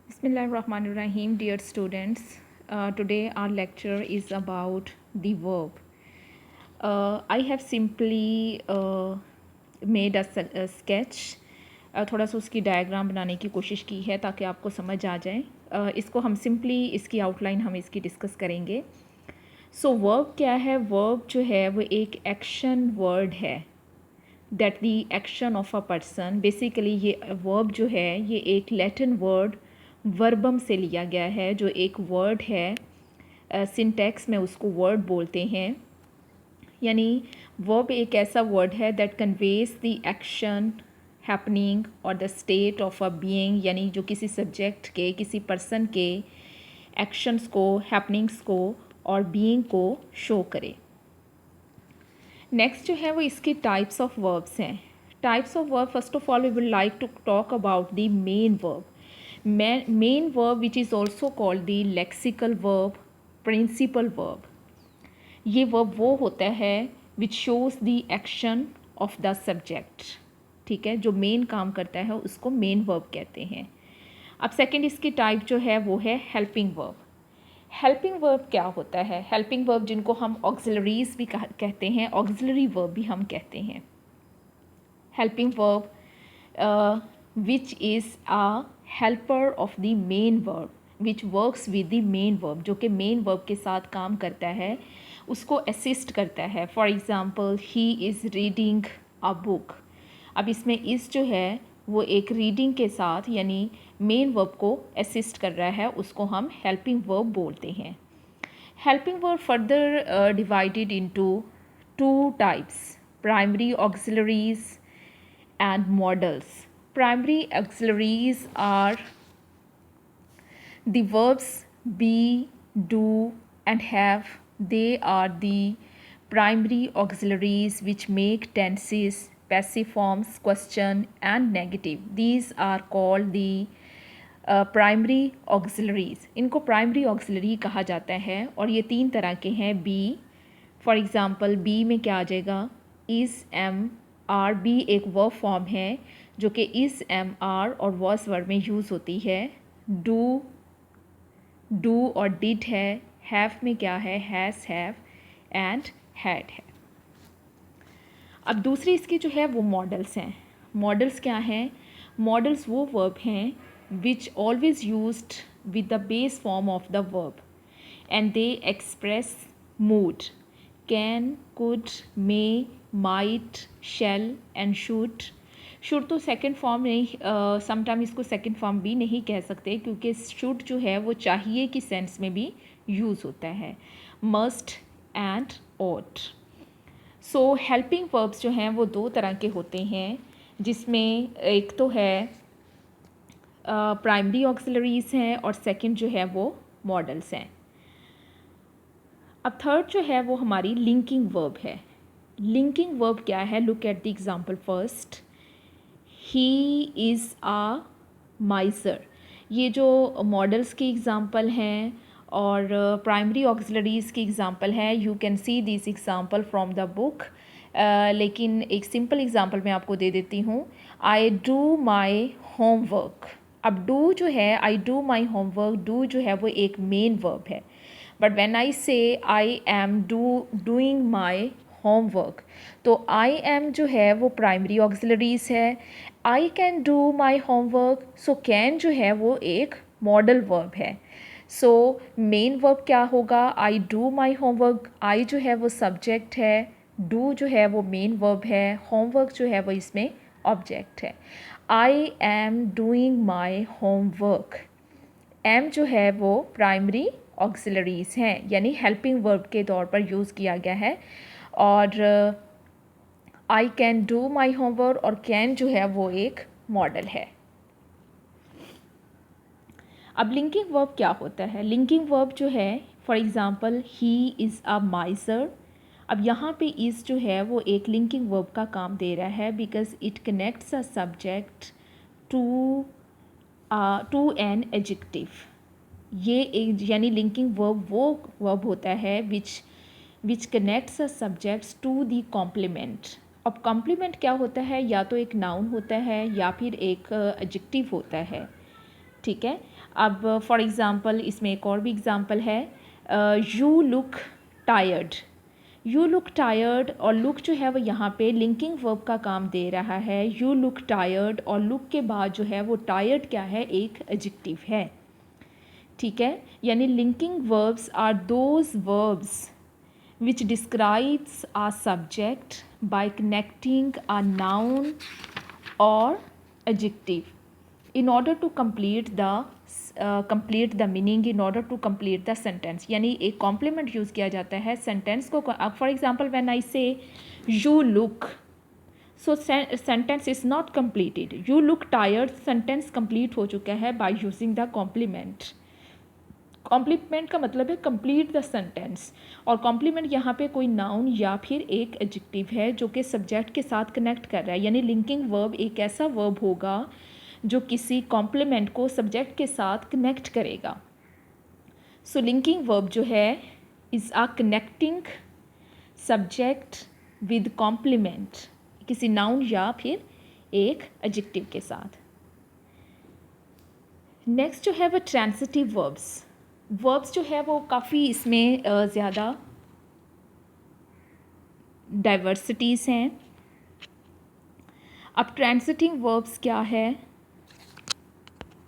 Bismillahirrahmanirrahim, dear students. Today our lecture is about the verb. I have simply made a sketch. थोड़ा सा उसकी diagram बनाने की कोशिश की है ताकि आपको समझ आ जाए. इसको हम सिंपली इसकी आउटलाइन हम इसकी डिस्कस करेंगे. सो वर्ब क्या है? वर्ब जो है वो एक एक्शन वर्ड है. That the action of a person. Basically ये वर्ब जो है ये एक लैटिन वर्ड वर्बम से लिया गया है, जो एक वर्ड है. सिंटैक्स में उसको वर्ड बोलते हैं. यानी वर्ब एक ऐसा वर्ड है that conveys the action happening और the state of a being, यानी जो किसी सब्जेक्ट के, किसी पर्सन के एक्शंस को, हैपनिंग्स को और बीइंग को शो करे. नेक्स्ट जो है वो इसके टाइप्स ऑफ वर्ब्स हैं. Types of verb, first of all we will like to talk about the main verb. main verb which is also called the lexical verb, principal verb. ये verb वो होता है which shows the action of the subject. ठीक है, जो main काम करता है उसको मेन वर्ब कहते हैं. अब सेकंड इसकी टाइप जो है वो है हेल्पिंग वर्ब. हेल्पिंग वर्ब क्या होता है? हेल्पिंग वर्ब जिनको हम ऑक्सिलरीज भी कहते हैं, ऑक्सिलरी वर्ब भी हम कहते हैं. Helping verb which is a helper of the main verb, which works with the main verb, जो कि मेन वर्ब के साथ काम करता है, उसको असिस्ट करता है. For example, he is reading a book. अब इसमें इस जो है वो एक रीडिंग के साथ यानी मेन वर्ब को असिस्ट कर रहा है, उसको हम हेल्पिंग वर्ब बोलते हैं. Helping verb further divided into two types, primary auxiliaries and modals. Primary auxiliaries are the verbs be, do and have. They are the primary auxiliaries which make tenses, passive forms, question and negative. These are called the primary auxiliaries. इनको primary auxiliary कहा जाता है और ये तीन तरह के हैं. बी, फॉर एग्ज़ाम्पल बी में क्या आ जाएगा? Is, am, are. बी एक वर्ब फॉर्म है जो कि इज़, एम, आर और वॉज वर्ड में यूज़ होती है. डू और डिड है. हैव में क्या है? हैज़, हैव एंड हैड है. अब दूसरी इसकी जो है वो मॉडल्स हैं. मॉडल्स क्या हैं? मॉडल्स वो वर्ब हैं which always used with the base form of the verb and they express mood. Can, could, may, might, shall and should. Should तो सेकंड फॉर्म नहीं, समटाइम इसको सेकंड फॉर्म भी नहीं कह सकते क्योंकि शुड जो है वो चाहिए की सेंस में भी यूज़ होता है. Must and ought. So helping verbs जो हैं वो दो तरह के होते हैं, जिसमें एक तो है प्राइमरी ऑक्सिलरीज हैं और सेकंड जो है वो मॉडल्स हैं. अब थर्ड जो है वो हमारी लिंकिंग वर्ब है. लिंकिंग वर्ब क्या है? Look at the example first. He is a माइजर. ये जो मॉडल्स की एग्जांपल हैं और प्राइमरी ऑक्सिलरीज की एग्जांपल है, you can see this example from the book. लेकिन एक सिंपल एग्जांपल मैं आपको दे देती हूँ. I do my homework. अब डू जो है, I do my homework, do जो है वो एक मेन वर्ब है. बट व्हेन आई से आई एम डूइंग माई होमवर्क, तो आई एम जो है वो प्राइमरी ऑक्सिलरीज है. I can do my homework, so can जो है वो एक मॉडल वर्ब है. सो मेन वर्ब क्या होगा? I do my homework. आई जो है वो सब्जेक्ट है, डू जो है वो मेन वर्ब है, होमवर्क जो है वो इसमें ऑब्जेक्ट है. I am doing my homework. Am जो है वो प्राइमरी ऑक्सिलरीज हैं, यानी हेल्पिंग वर्ब के तौर पर यूज़ किया गया है. और I can do my homework और कैन जो है वो एक मॉडल है. अब लिंकिंग वर्ब क्या होता है? लिंकिंग वर्ब जो है, for example he is a माइजर. अब यहाँ पे इज़ जो है वो एक लिंकिंग वर्ब का काम दे रहा है because it connects a subject to an adjective. ये एक यानी लिंकिंग वर्ब वो वर्ब होता है which connects a subjects to the complement. अब कॉम्प्लीमेंट क्या होता है? या तो एक नाउन होता है या फिर एक एडजेक्टिव होता है. ठीक है। अब फॉर एग्ज़ाम्पल इसमें एक और भी एग्ज़ाम्पल है, you look tired. You look tired और लुक जो है वो यहाँ पे लिंकिंग वर्ब का काम दे रहा है। यू लुक टायर्ड और लुक के बाद जो है वो टायर्ड क्या है, एक एडजेक्टिव है। ठीक है, यानी linking verbs are those verbs which describes a subject by connecting a noun or adjective in order to complete the meaning, in order to complete the sentence। यानी एक कॉम्प्लीमेंट यूज़ किया जाता है सेंटेंस को। For example when I say you look, so sentence is not completed। You look tired sentence complete हो चुका है by using the complement. Complement का मतलब है कंप्लीट द सेंटेंस, और कॉम्प्लीमेंट यहाँ पे कोई नाउन या फिर एक एडजेक्टिव है जो कि सब्जेक्ट के साथ कनेक्ट कर रहा है। यानी लिंकिंग वर्ब एक ऐसा वर्ब होगा जो किसी कॉम्प्लीमेंट को सब्जेक्ट के साथ कनेक्ट करेगा। सो लिंकिंग वर्ब जो है is a connecting subject with complement, किसी नाउन या फिर एक एडजेक्टिव के साथ। नेक्स्ट जो है वो ट्रांजिटिव वर्ब्स जो है वो काफ़ी इसमें ज़्यादा डाइवर्सिटीज़ हैं। अब ट्रांजिटिव वर्ब्स क्या है,